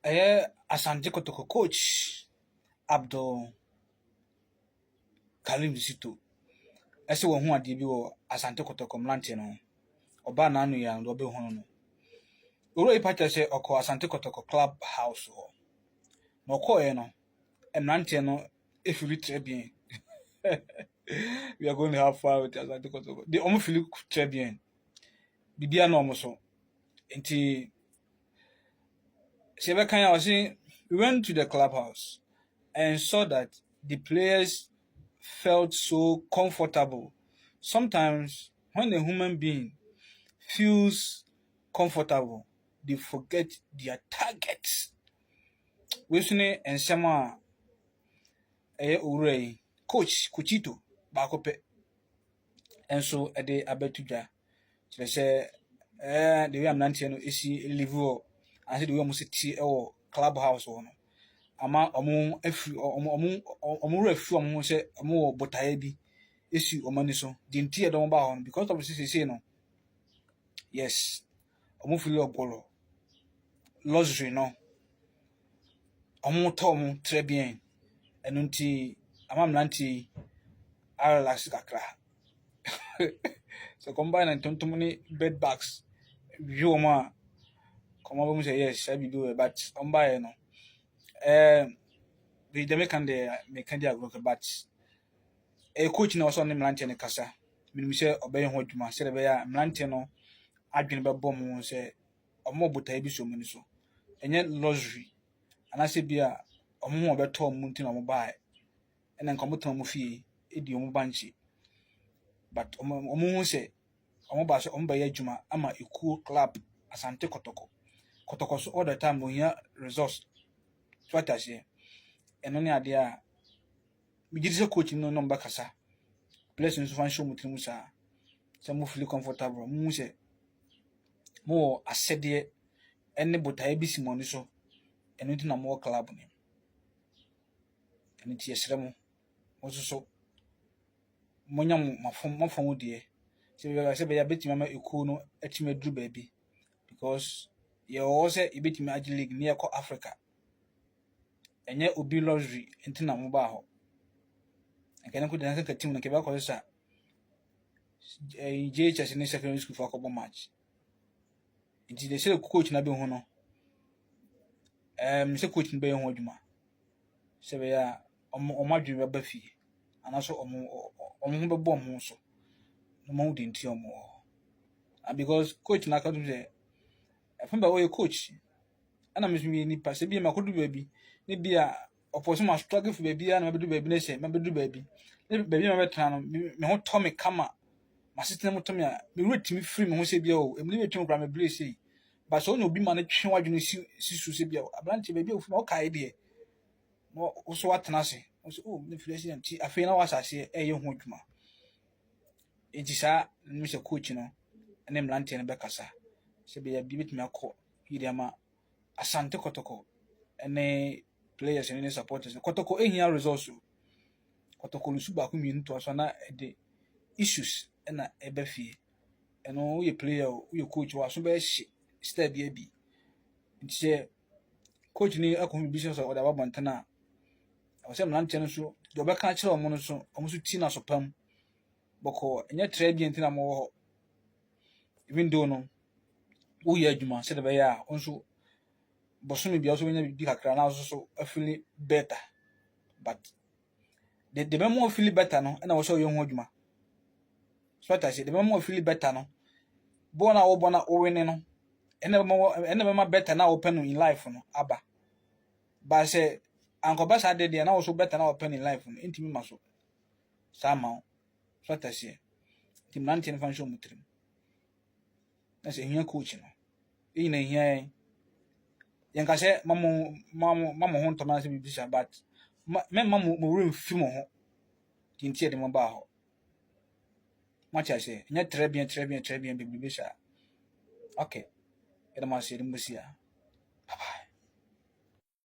Asante Kotoko coach Abdul Karim Zito. Ɛsɛ wɔn ho adeɛ bi wɔ Asante Kotoko mmeranteɛ no ho. Ɔbaa n'ano yɛ a ɔbɛ ho no. Owura yi pa kyerɛ sɛ ɔkɔ Asante Kotoko club house hɔ. Na ɔkɔɔɛ no, mmeranteɛ no efiri trɛ bien. We are going to have fun with Asante Kotoko. De ɔmo fili trɛ bien. Bibia na ɔmo so. Nti sɛ yɛbɛkan a ɔse we went to the clubhouse and saw that the players felt so comfortable. Sometimes when a human being feels comfortable, they forget their targets. Wesune ensɛm a ɛyɛ owura yi, Coachito baako pɛ ɛnso ɛde abɛto dwa. Kyerɛ sɛ the way mmeranteɛ no esi live wɔ ase the way ɔmo si te ɛwɔ clubhouse hɔ no. Ama ɔmo afiri ɔmo wura afiri ɔmo ho sɛ ɔmo wɔ botaeɛ bi esi ɔmo ani so. The nti ɛdɔm baa hɔ no because of sisi no. Yes, ɔmo fili ɔbɔlɔ luxury no. Ɔmo tɔ ɔmo trɛ bien. Ɛno nti ama mmeranteɛ yi arelax kakra. So combine and tontom ne bed bags. Hwehwɛ ɔmo a kɔmɔ bɛ mu sɛ yes, saa biribi wɔ but ɔmo baeɛ no. The Jamaican meka di agorɔ but coach na ɔsɔ ne mmeranteɛ no kasa. Menim sɛ ɔbɛyɛ ho adwuma sɛdeɛ ɛbɛyɛ a mmeranteɛ no adwene bɛbɔ ɔmo ho sɛ ɔmo botaeɛ bi so ɔmo ani so. Ɛnyɛ luxury anaasɛ bi a ɔmo ho ɔbɛtɔ ɔmo nti na ɔmo baeɛ. Ɛna nka ɔmo tena ɔmo fie edi ɔmo bankye. But ɔmo ho sɛ ɔmo ba sɛ ɔmo bɛyɛ adwuma ama ekuo club Asante Kotoko. Kotoko so all the time ohia resource. So what I say. Ɛno ne adeɛ a megye di sɛ coach no na ɔmo bɛkasa. Players nso fa nhyɛ ɔmo tirim saa. Sɛ mo feel comfortable. Mo hu sɛ mo wɔ asɛdeɛ ɛne botaeɛ bi si mo ani so. Ɛno nti na mo wɔ club no. Ɛno nti yɛsrɛ mo. Mo nso so monya mo mafɔm wo deɛ. Sɛ bɛyɛ betumi ama ekuo no atumi aduru baabi. Because yɛwɔ sɛ yɛbɛtumi agye league ne yɛkɔ Africa. Ɛnyɛ obi luxury nti na mo baa hɔ. Nkɛne ko dan sɛ team no kɛbɛ akɔ sɛ JHS ne secondary school for akɔbɔ match. Nti de sɛ coach na bɛ ho no. Sɛ coach no bɛyɛ ho adwuma. Sɛ bɛyɛ a ɔmo adwene bɛba fie. Anaso ɔmo ho bɛbɔ ɔmo ho so. Ɔmo ho de nti ɔmo wɔ. Because coach na aka to sɛ ɛfam ba ɔyɛ coach. Ɛna me so yɛ nipa sɛ bi ma kodu baabi. Ne bi a ɔpɔso ma struggle for baabi a na mabɛdu baabi na sɛ mabɛdu baabi. Ne baabi ma bɛtena no me ho tɔ me kama. Masitena mo tɔ me a me wura timi free me ho sɛ bi a o. Emile betumi kura me blame sei. But so na obi ma ne twe wadwene si so sɛ bi a abrante baabi a ofi ma ɔkae deɛ. No so watena ase. Ɔsɛ oh me feel sɛ nti afei na wasase ɛyɛ ho adwuma. Nti saa no sɛ coach no ɛne mmeranteɛ no bɛkasa. Sɛ bɛyɛ bi betumi akɔ yiri ama Asante Kotoko ɛne players ne supporters. Kotoko ehia results. Kotoko lusu baako mmienu to aso na ɛde issues ɛna ɛbɛ fie. Ɛno woyɛ player o, woyɛ coach wa so bɛhye star bi abi. Nti sɛ coach ni akɔ business or ɔda babɔntena a ɔsɛ mmeranteɛ no so deɛ ɔbɛka kyerɛ ɔmo no so ɔmo so ti na so pam. Bɔkɔ ɛnyɛ trɛ bi nti na mo wɔ hɔ. Even though no woyɛ adwuma sɛ de bɛyɛ a ɔnso bɔsɔmi bia so bɛnya bibi kakra na so afili better. But the bɛma afili better no ɛna wɔsɛ ɔyɛ ho adwuma. So what I say the bɛma afili better no bɔ na wɔbɔ na ɔwene no ɛna bɛma better na wɔpɛ no in life no aba. Ba sɛ ankɔba saa de deɛ na wɔso better na wɔpɛ no in life no ntimi ma so. Saa ma wo. So what I say the mmeranteɛ no fa nhyɛ ɔmo tirim. Na sɛ ehia coach no. Eyi na ehia yɛn. Yɛnka sɛ mama ho ntɔma sɛ bibi sa but mɛma mo wura mfi mo ho. Nti ɛde mo baa hɔ. Makyɛ sɛ ɛnyɛ trɛ bien bibi sa. Okay. Ɛde mo ase ɛde mo si a. Bye bye.